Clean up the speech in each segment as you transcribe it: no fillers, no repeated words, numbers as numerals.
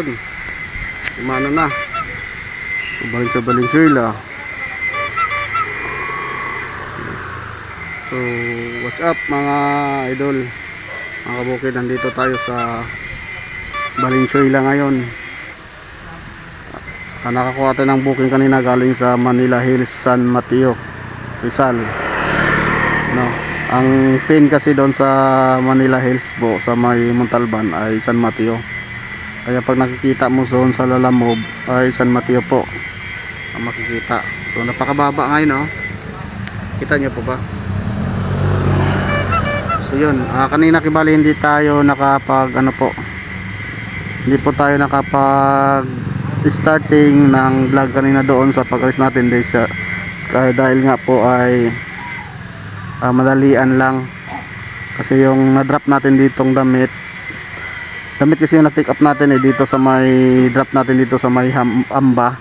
yun. Umano na. Balik sa Valenzuela. So, what's up mga idol, mga kabukid, nandito tayo sa Valenzuela ngayon. Nakakuha tayo ng booking kanina galing sa Manila Hills, San Mateo, Rizal. No, ang pin kasi doon sa Manila Hills po, sa may Montalban ay San Mateo. Kaya pag nakikita mo doon sa Lalamove ay San Mateo po ang makikita. So napakababa ngayon, no? Kita nyo po ba? So yun, kanina kibali hindi tayo nakapag hindi po tayo nakapag starting ng vlog kanina doon sa pag-alis natin dahil nga po ay madalian lang kasi yung na-drop natin ditong damit kasi yung na-pick up natin dito sa may drop natin dito sa may Amba,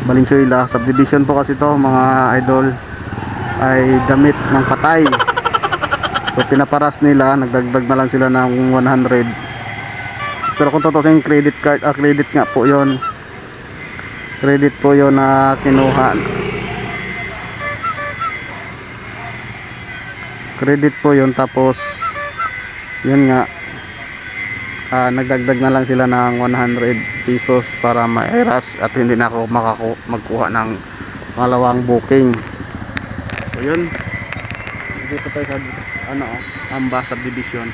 Valenzuela subdivision po kasi to mga idol, ay damit ng patay. So pinaparas nila, nagdagdag na lang sila ng 100. Pero kung totoo yung credit card, credit nga po yon, credit po yon na kinuha, credit po yon. Tapos yun nga, nagdagdag na lang sila ng 100 pesos para ma-eras at hindi na ako magkuha ng malawang booking. So yun, dito tayo sa Amba subdivision.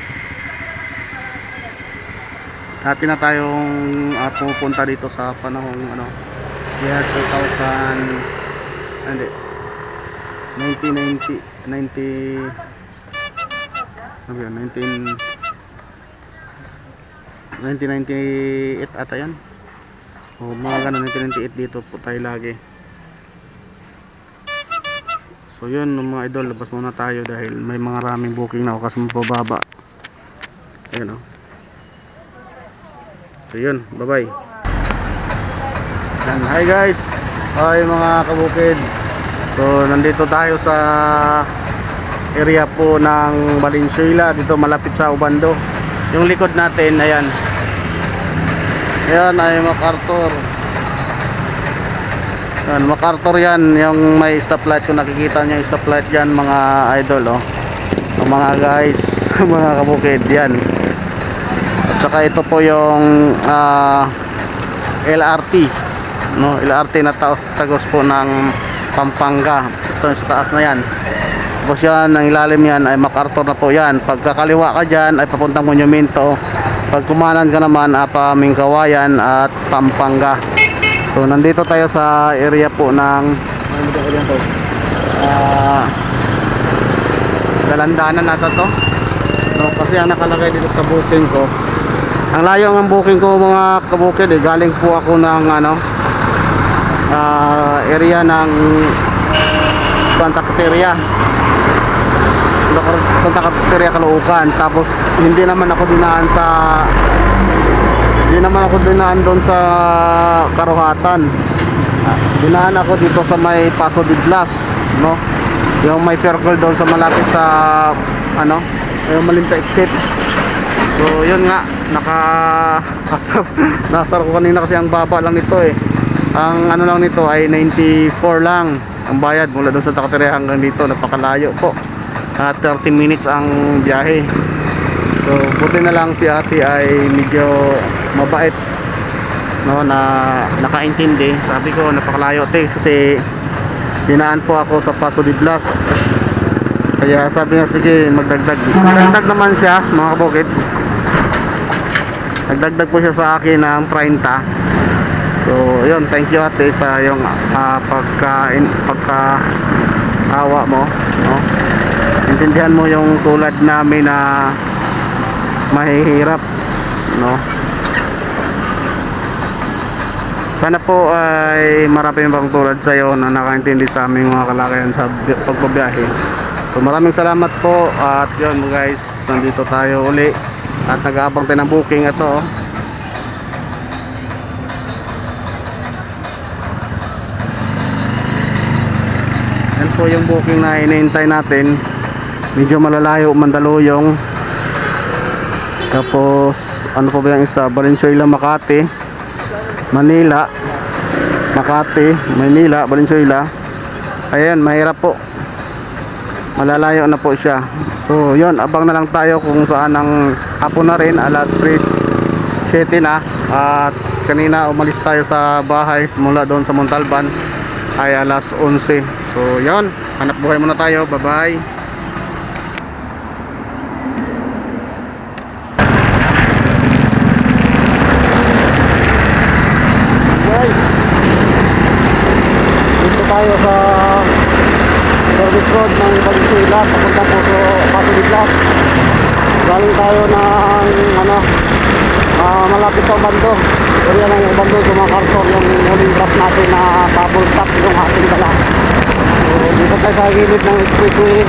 Dati na tayong pupunta dito sa panahong year 1998 ata yan, o mga ganun, 1998 dito po tayo lagi. So yun mga idol, labas muna tayo dahil may mga raming booking na ako kasi mapababa. Ayun, so yun, bye bye. Hi guys, hi mga kabukid. So nandito tayo sa area po ng Valenzuela, dito malapit sa Ubando. Yung likod natin, ayan ay MacArthur. Yan, MacArthur yan, yung may stoplight. Kung nakikita nyo yung stoplight dyan mga idol, mga guys, mga kabukid, yan. At saka ito po yung LRT, LRT na tagos po ng Pampanga. Ito sa taas na yan. Tapos yan, ang ilalim yan ay MacArthur na po yan. Pagkakaliwa ka dyan ay papuntang Monumento. Pag kumanan ka naman Mingkawayan at Pampanga. So nandito tayo sa area po ng Dalandanan nata to. Kasi ang nakalagay dito sa booking ko, ang layo ng booking ko mga kabukid, galing po ako ng area ng Santa Caterina, Caloocan. Tapos hindi naman ako dinaan doon sa Karuhatan. Dinaan ako dito sa may Paso de Blas, yung may circle doon sa malapit sa yung Malinta exit. So yun nga, nasar ko kanina kasi ang baba lang nito ang lang nito ay 94 lang ang bayad mula doon sa Takatere hanggang dito. Napakalayo po, 30 minutes ang biyahe. So buti na lang si ate ay medyo mabait, na nakaintindi. Sabi ko napakalayo kasi dinaan po ako sa Paso de Blas. Kaya sabi niya sige magdagdag naman siya mga kabukid. Nagdagdag po siya sa akin ng 30. So yun, thank you ate sa yung pagka-awa mo, intindihan mo yung tulad namin na mahihirap, Sana po ay marami pang tulad sa iyo na nakaintindi sa aming mga kalakayan sa pagbabiyahe. So maraming salamat po. At yun guys, nandito tayo uli at nag-aabang tayo ng booking ito. Yan po yung booking na hinihintay natin. Medyo malalayo, Mandaluyong. Tapos ano pa ba yung isa, Valenzuela, Makati. Manila, Makati, Manila, Valenzuela. Ayan, mahirap po. Malalayo na po siya. So yun, abang na lang tayo kung saan ang hapon na rin, alas 3:07 na. At kanina umalis tayo sa bahay mula doon sa Montalban ay alas 11. So yun, hanap buhay muna tayo. Bye bye. Guys, dito tayo sa service road ng Valenzuela papunta po sa Paso de Blas. Galing tayo ng malapit sa Ubando. Area ng Ubando sa mga karton, yung huling drop natin na double top yung ating dala. So dito tayo sa gilid ng expressway.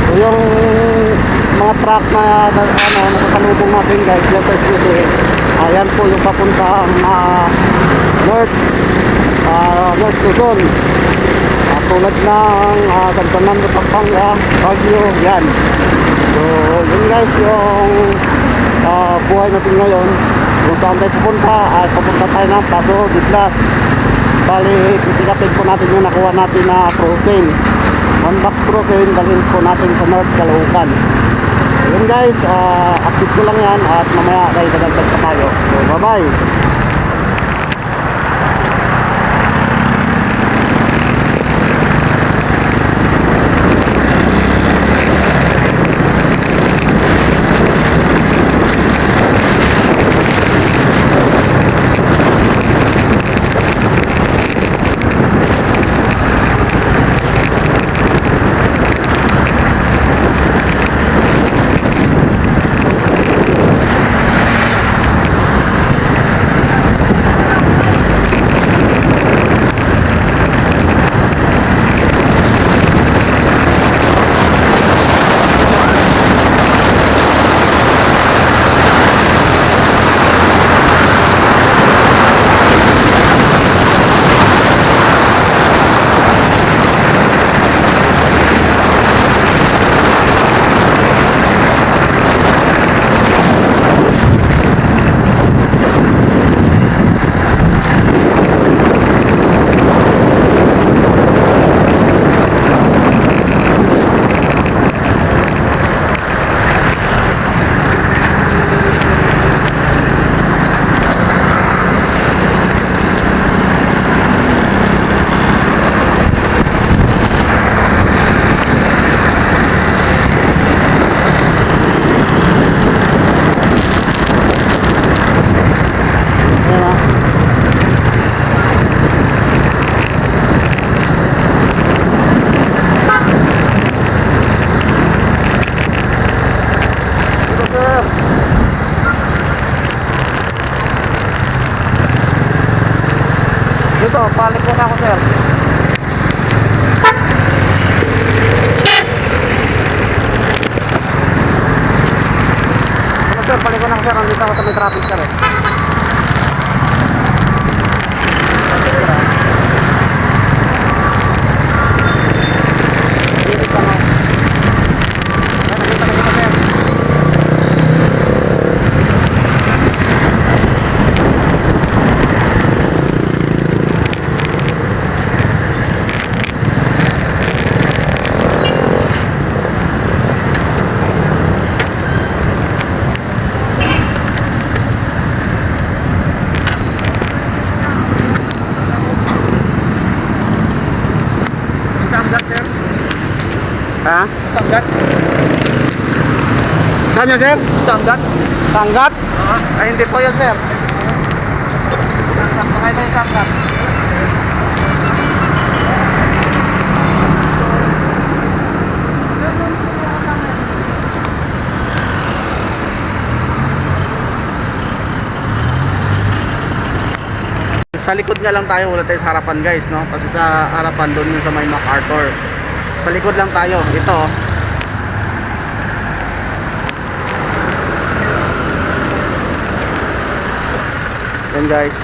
So yung mga truck na nakasalubong natin guys dyan sa expressway, ayan po yung papuntang North Luzon. Tulad ng San Fernando, Pampanga, Baguio, yan. So yun guys yung buhay natin ngayon. Kung saan tayo pupunta ay papunta tayo ng Paso de Blas. Bali pipilapin po natin yung nakuha natin na cruising. 1 box cruising, dalhin po natin sa North Caloocan. So yun guys, update ko lang yan at mamaya tayo dadagdag pa tayo. So bye bye. Dito, palit ko na ako sir. Sir, palit ko na ako sir. Nandito ako sa may traffic sir eh. Ha? Sanggat. Saan yun, sir? Sanggat. Sanggat? Ay, hindi po yun, sir. Sanggat. Pakita yung sanggat. Sa likod nga lang tayo, wala tayo sa harapan guys, no? Kasi sa harapan doon yung sa may MacArthur. Sa likod lang tayo, ito oh. Yan guys.